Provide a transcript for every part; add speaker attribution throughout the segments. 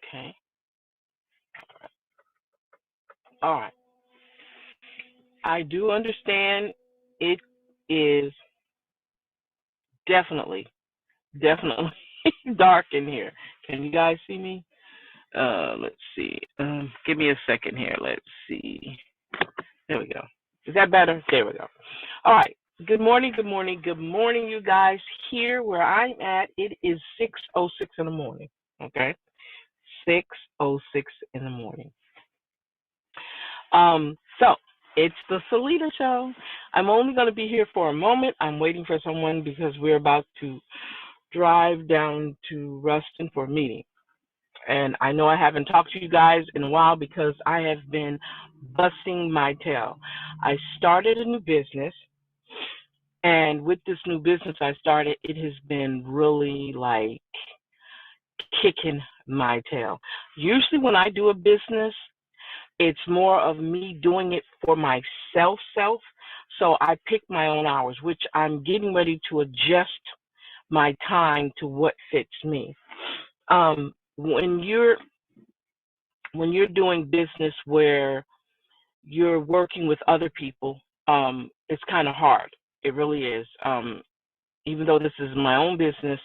Speaker 1: Okay. All right. I do understand it is definitely, definitely dark in here. Can you guys see me? Let's see. Give me a second here. Let's see. There we go. Is that better? There we go. All right. Good morning, good morning, good morning, you guys. Here where I'm at, it is 6:06 in the morning. Okay, 6:06 in the morning. So it's the Salida Show. I'm only going to be here for a moment. I'm waiting for someone because we're about to drive down to Ruston for a meeting. And I know I haven't talked to you guys in a while because I have been busting my tail. I started a new business, and with this new business I started, it has been really like kicking my tail. Usually when I do a business, it's more of me doing it for myself. So I pick my own hours, which I'm getting ready to adjust my time to what fits me. When you're doing business where you're working with other people, it's kind of hard. It really is. Even though this is my own business,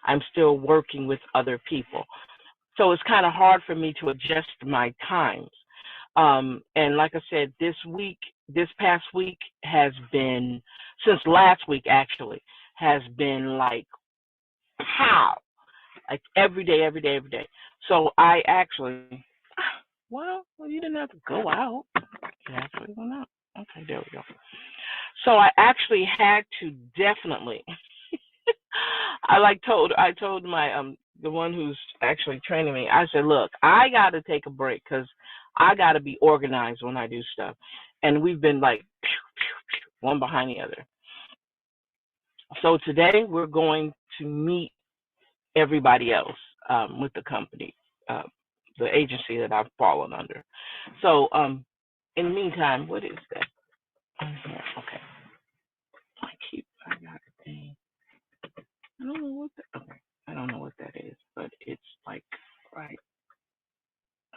Speaker 1: I'm still working with other people. So it's kind of hard for me to adjust my times. And like I said, this past week has been, since last week actually, has been like, how? Like every day, every day, every day. So I actually, well, you didn't have to go out. You actually went out. Okay, there we go. So I actually had to definitely, I told my the one who's actually training me. I said, look, I got to take a break because I got to be organized when I do stuff. And we've been like one behind the other. So today we're going to meet everybody else with the company, uh, the agency that I've fallen under. So in the meantime, what is that? Okay, I got a thing. I don't know what that. Okay, I don't know what that is, but it's like right.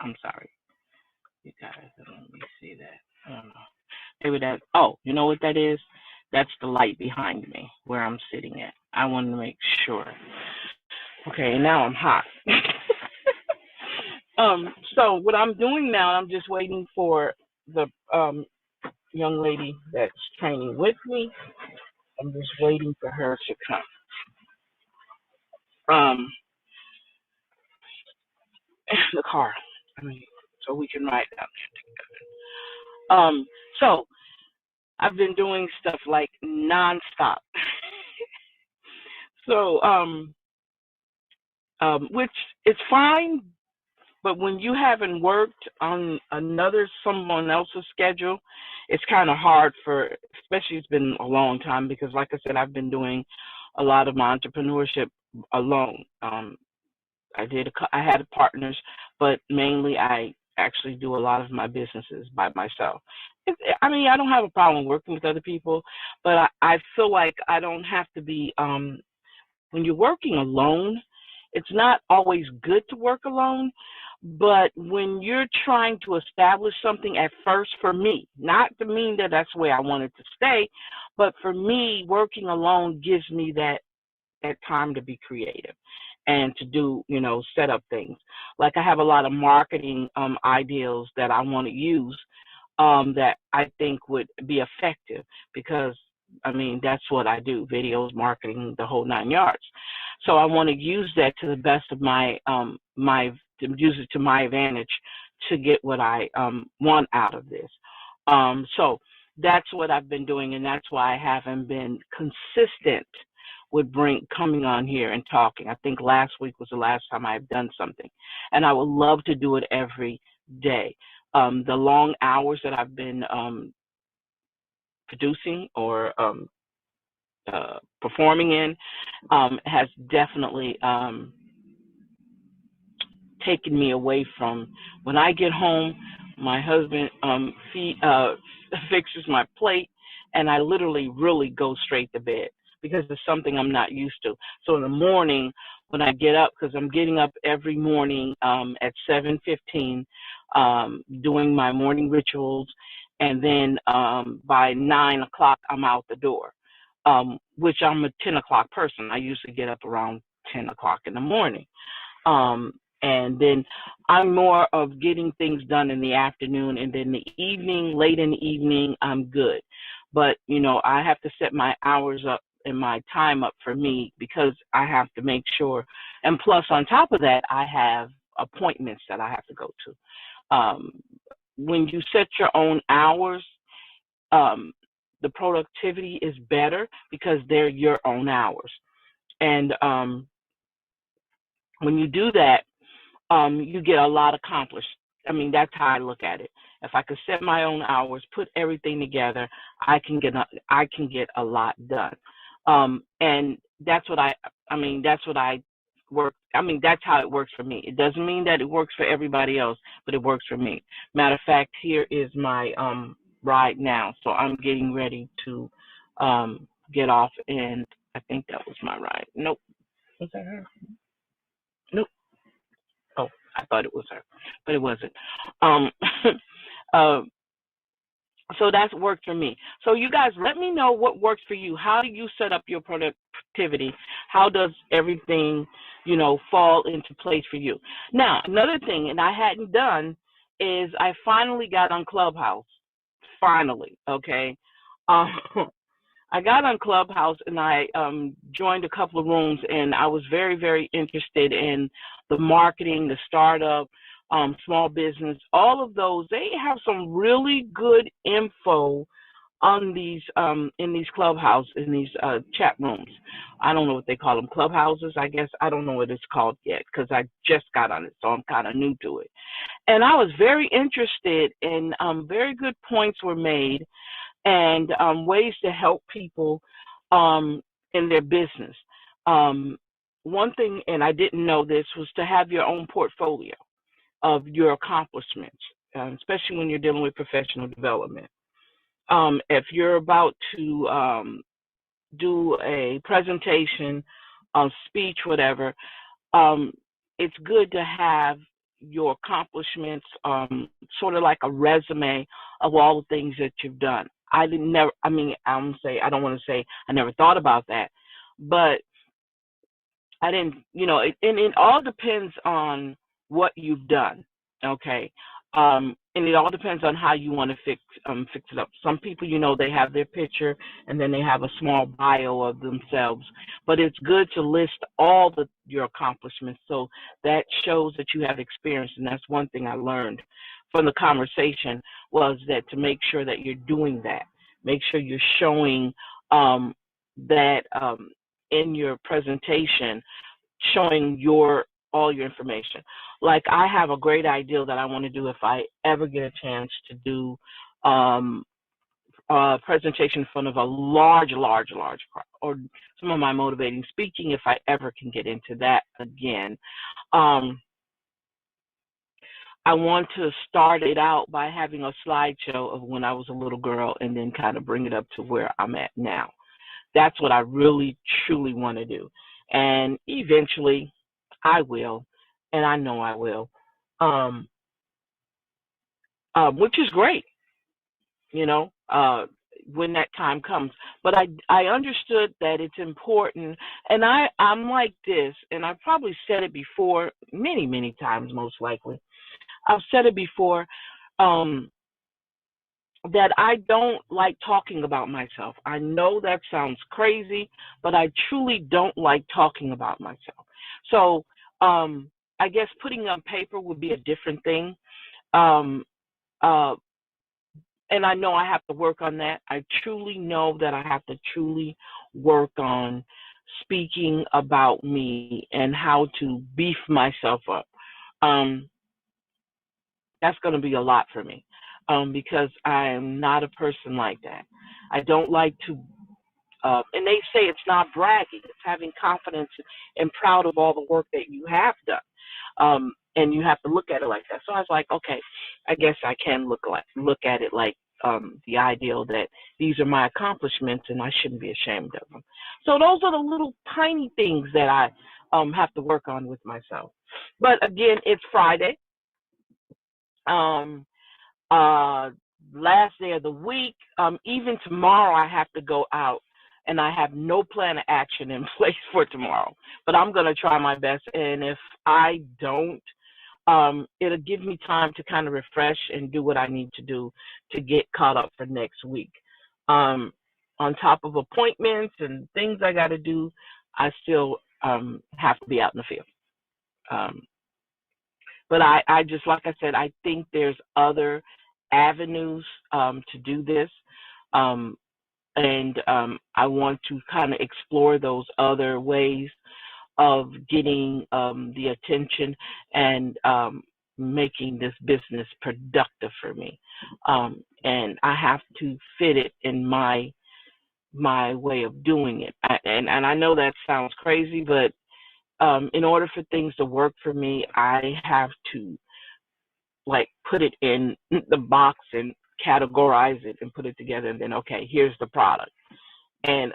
Speaker 1: I'm sorry, you guys. Let me see that. I don't know. Maybe that. Oh, you know what that is? That's the light behind me where I'm sitting at. I wanted to make sure. Okay, now I'm hot. So what I'm doing now, I'm just waiting for the young lady that's training with me. I'm just waiting for her to come. The car. I mean, so we can ride down there. So I've been doing stuff like nonstop. So which it's fine, but when you haven't worked on someone else's schedule, it's kind of hard for, especially it's been a long time because, like I said, I've been doing a lot of my entrepreneurship alone. I had partners, but mainly I actually do a lot of my businesses by myself. I mean, I don't have a problem working with other people, but I feel like I don't have to be. When you're working alone, it's not always good to work alone. But when you're trying to establish something at first, for me, not to mean that that's the way I want it to stay, but for me, working alone gives me that time to be creative and to do, set up things. Like I have a lot of marketing ideals that I want to use that I think would be effective because, I mean, that's what I do, videos, marketing, the whole nine yards. So I want to use that to the best of to use it to my advantage to get what I want out of this. So that's what I've been doing, and that's why I haven't been consistent with coming on here and talking. I think last week was the last time I've done something, and I would love to do it every day. The long hours that I've been producing or performing in has definitely taken me away from when I get home. My husband fixes my plate, and I literally really go straight to bed because it's something I'm not used to. So in the morning when I get up, because I'm getting up every morning at 7:15, doing my morning rituals, and then by 9 o'clock I'm out the door. Which I'm a 10 o'clock person. I usually get up around 10 o'clock in the morning. Um, and then I'm more of getting things done in the afternoon, and then the evening, late in the evening, I'm good. But I have to set my hours up and my time up for me because I have to make sure. And plus, on top of that, I have appointments that I have to go to. When you set your own hours, um, the productivity is better because they're your own hours. And when you do that, you get a lot accomplished. I mean, that's how I look at it. If I could set my own hours, put everything together, I can get a lot done. And that's what that's what I work. I mean, that's how it works for me. It doesn't mean that it works for everybody else, but it works for me. Matter of fact, here is my ride now. So I'm getting ready to get off, and I think that was my ride. Nope. Was that her? Nope. Oh, I thought it was her, but it wasn't. Um, uh, so that's worked for me. So you guys, let me know what works for you. How do you set up your productivity? How does everything, fall into place for you? Now, another thing, and I hadn't done, is I finally got on Clubhouse. Finally, okay. Um, I got on Clubhouse and I joined a couple of rooms, and I was very, very interested in the marketing, the startup, small business, all of those. They have some really good info on these in these Clubhouse, in these chat rooms. I don't know what they call them, clubhouses, I guess. I don't know what it's called yet because I just got on it, so I'm kind of new to it. And I was very interested, and very good points were made, and ways to help people in their business. Um, One thing, and I didn't know this, was to have your own portfolio of your accomplishments, especially when you're dealing with professional development. If you're about to do a presentation, speech, whatever, um, it's good to have your accomplishments, sort of like a resume of all the things that you've done. I didn't never. I mean, I don't want to say I never thought about that, but I didn't. And it all depends on what you've done. Okay. And it all depends on how you want to fix it up. Some people, they have their picture and then they have a small bio of themselves. But it's good to list all your accomplishments, so that shows that you have experience. And that's one thing I learned from the conversation, was that to make sure that you're doing that. Make sure you're showing that in your presentation, showing all your information. Like, I have a great idea that I want to do if I ever get a chance to do a presentation in front of a large crowd, or some of my motivating speaking, if I ever can get into that again. I want to start it out by having a slideshow of when I was a little girl, and then kind of bring it up to where I'm at now. That's what I really, truly want to do. And eventually I will, and I know I will, which is great, when that time comes. But I understood that it's important, and I'm like this, and I've probably said it before many, many times, most likely. I've said it before, that I don't like talking about myself. I know that sounds crazy, but I truly don't like talking about myself. So I guess putting on paper would be a different thing. Um, uh, and I know I have to work on that. I truly know that I have to truly work on speaking about me and how to beef myself up. Um, that's going to be a lot for me, because I am not a person like that. I don't like to, and they say it's not bragging, it's having confidence and proud of all the work that you have done. And you have to look at it like that. So I was like, okay, I guess I can look at it like the ideal that these are my accomplishments and I shouldn't be ashamed of them. So those are the little tiny things that I have to work on with myself. But again, it's Friday. Um, uh, Last day of the week. Even tomorrow, I have to go out, and I have no plan of action in place for tomorrow. But I'm going to try my best, and if I don't, it'll give me time to kind of refresh and do what I need to do to get caught up for next week. Um, on top of appointments and things I got to do, I still have to be out in the field. Um, but I just, like I said, I think there's other avenues to do this. Um, and I want to kind of explore those other ways of getting the attention and making this business productive for me. And I have to fit it in my way of doing it. And I know that sounds crazy, but in order for things to work for me, I have to like put it in the box and categorize it and put it together, and then okay, here's the product. And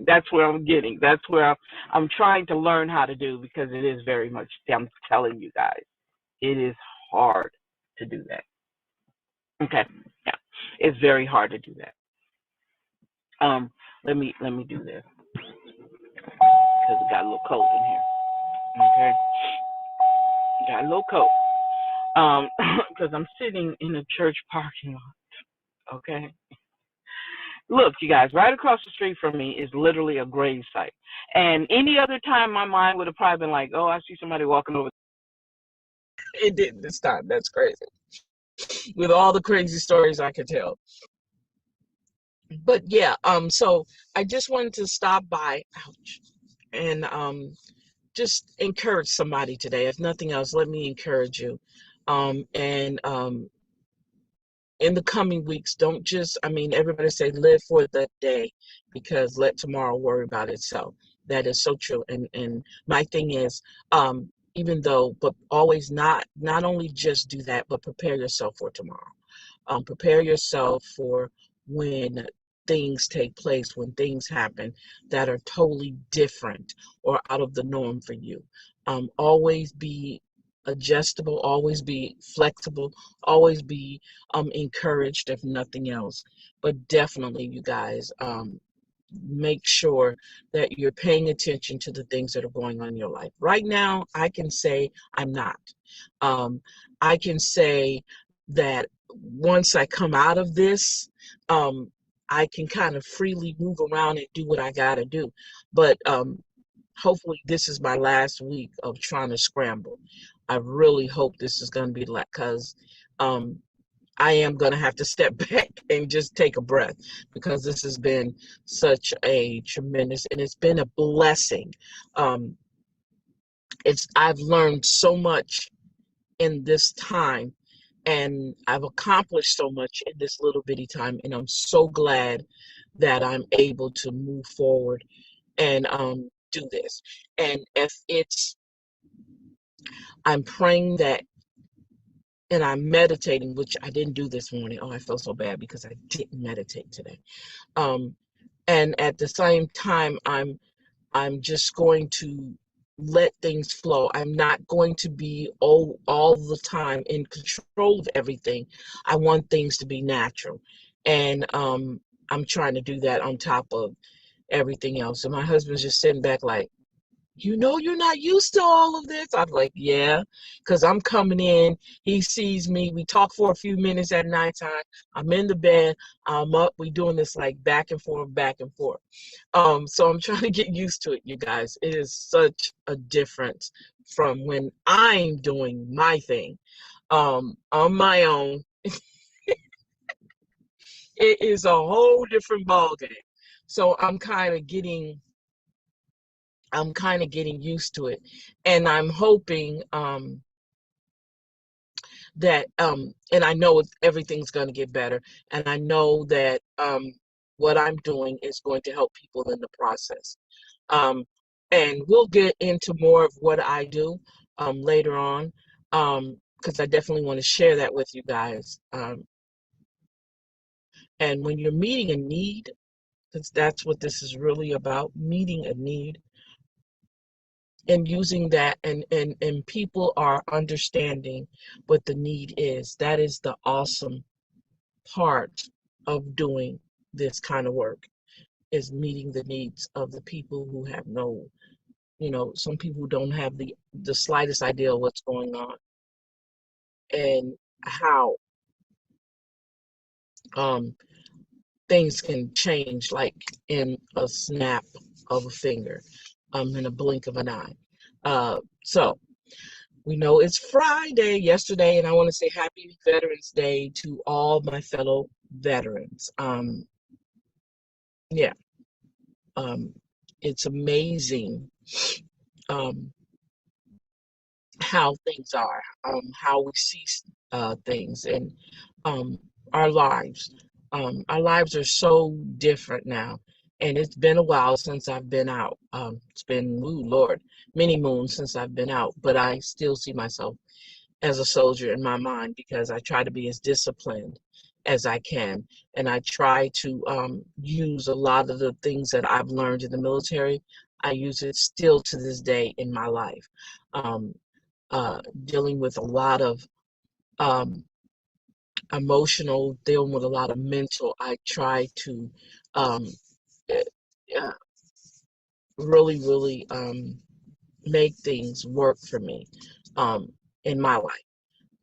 Speaker 1: that's where I'm getting. That's where I'm trying to learn how to do, because it is very much. I'm telling you guys, it is hard to do that. Okay, yeah, it's very hard to do that. Let me do this because we got a little cold in here. Okay, got a little cold. Because I'm sitting in a church parking lot. Okay. Look, you guys, right across the street from me is literally a grave site. And any other time, my mind would have probably been like, oh, I see somebody walking over. It didn't this time. That's crazy. With all the crazy stories I could tell. But yeah, so I just wanted to stop by, ouch, and just encourage somebody today. If nothing else, let me encourage you. And in the coming weeks, don't just, I mean, everybody say live for the day, because let tomorrow worry about itself. That is so true. And my thing is, even though, but always not only just do that, but prepare yourself for tomorrow. Prepare yourself for when things take place, when things happen that are totally different or out of the norm for you. Always be adjustable, always be flexible, always be encouraged, if nothing else. But definitely, you guys, make sure that you're paying attention to the things that are going on in your life. Right now, I can say I'm not. I can say that once I come out of this, I can kind of freely move around and do what I got to do. But hopefully this is my last week of trying to scramble. I really hope this is going to be like, because I am going to have to step back and just take a breath, because this has been such a tremendous, and it's been a blessing. I've learned so much in this time, and I've accomplished so much in this little bitty time, and I'm so glad that I'm able to move forward and do this. And if I'm praying that, and I'm meditating, which I didn't do this morning. Oh, I feel so bad because I didn't meditate today. And at the same time, I'm just going to let things flow. I'm not going to be all the time in control of everything. I want things to be natural. And I'm trying to do that on top of everything else. And my husband's just sitting back like, you know, you're not used to all of this. I'm like, yeah, because I'm coming in. He sees me. We talk for a few minutes at nighttime. I'm in the bed. I'm up. We doing this like back and forth, back and forth. So I'm trying to get used to it, you guys. It is such a difference from when I'm doing my thing on my own. It is a whole different ballgame. So I'm kind of getting used to it, and I'm hoping that and I know everything's going to get better, and I know that what I'm doing is going to help people in the process. And we'll get into more of what I do later on, because I definitely want to share that with you guys. And when you're meeting a need, because that's what this is really about, meeting a need and using that, and people are understanding what the need is. That is the awesome part of doing this kind of work, is meeting the needs of the people who have no, some people who don't have the slightest idea of what's going on, and how um things can change like in a snap of a finger, in a blink of an eye. So we know it's Friday yesterday, and I want to say happy Veterans Day to all my fellow veterans. Yeah, um, it's amazing um, how things are, how we see things, and um, our lives. Our lives are so different now, and it's been a while since I've been out. It's been, ooh, Lord, many moons since I've been out, but I still see myself as a soldier in my mind, because I try to be as disciplined as I can. And I try to use a lot of the things that I've learned in the military. I use it still to this day in my life. Um, Dealing with a lot of um, emotional, dealing with a lot of mental. I try to um, eh, uh, really, really make things work for me um, in my life.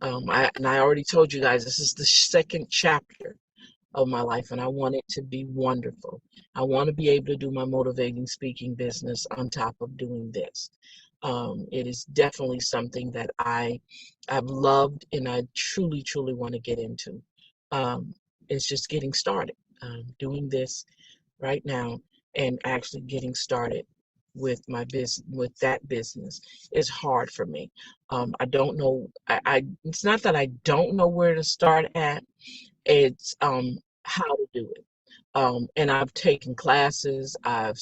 Speaker 1: I already told you guys, this is the second chapter of my life, and I want it to be wonderful. I want to be able to do my motivating speaking business on top of doing this. It is definitely something that I've loved, and I truly, truly want to get into. It's just getting started. Doing this right now and actually getting started with my business, with that business, is hard for me. I don't know. It's not that I don't know where to start at. It's how to do it. And I've taken classes. I've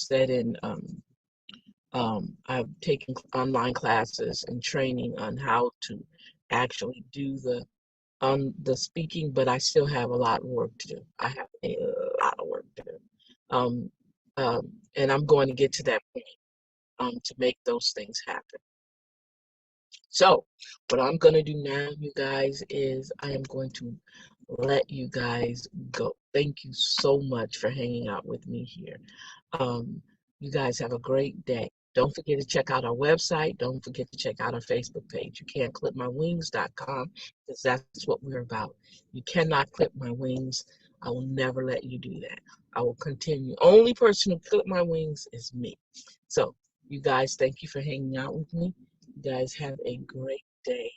Speaker 1: taken online classes and training on how to actually do the speaking, but I still have a lot of work to do. I have a lot of work to do. Um, and I'm going to get to that point to make those things happen. So, what I'm going to do now, you guys, is I am going to let you guys go. Thank you so much for hanging out with me here. Um, you guys have a great day. Don't forget to check out our website. Don't forget to check out our Facebook page. You can't clipmywings.com, because that's what we're about. You cannot clip my wings. I will never let you do that. I will continue. Only person who clip my wings is me. So, you guys, thank you for hanging out with me. You guys have a great day.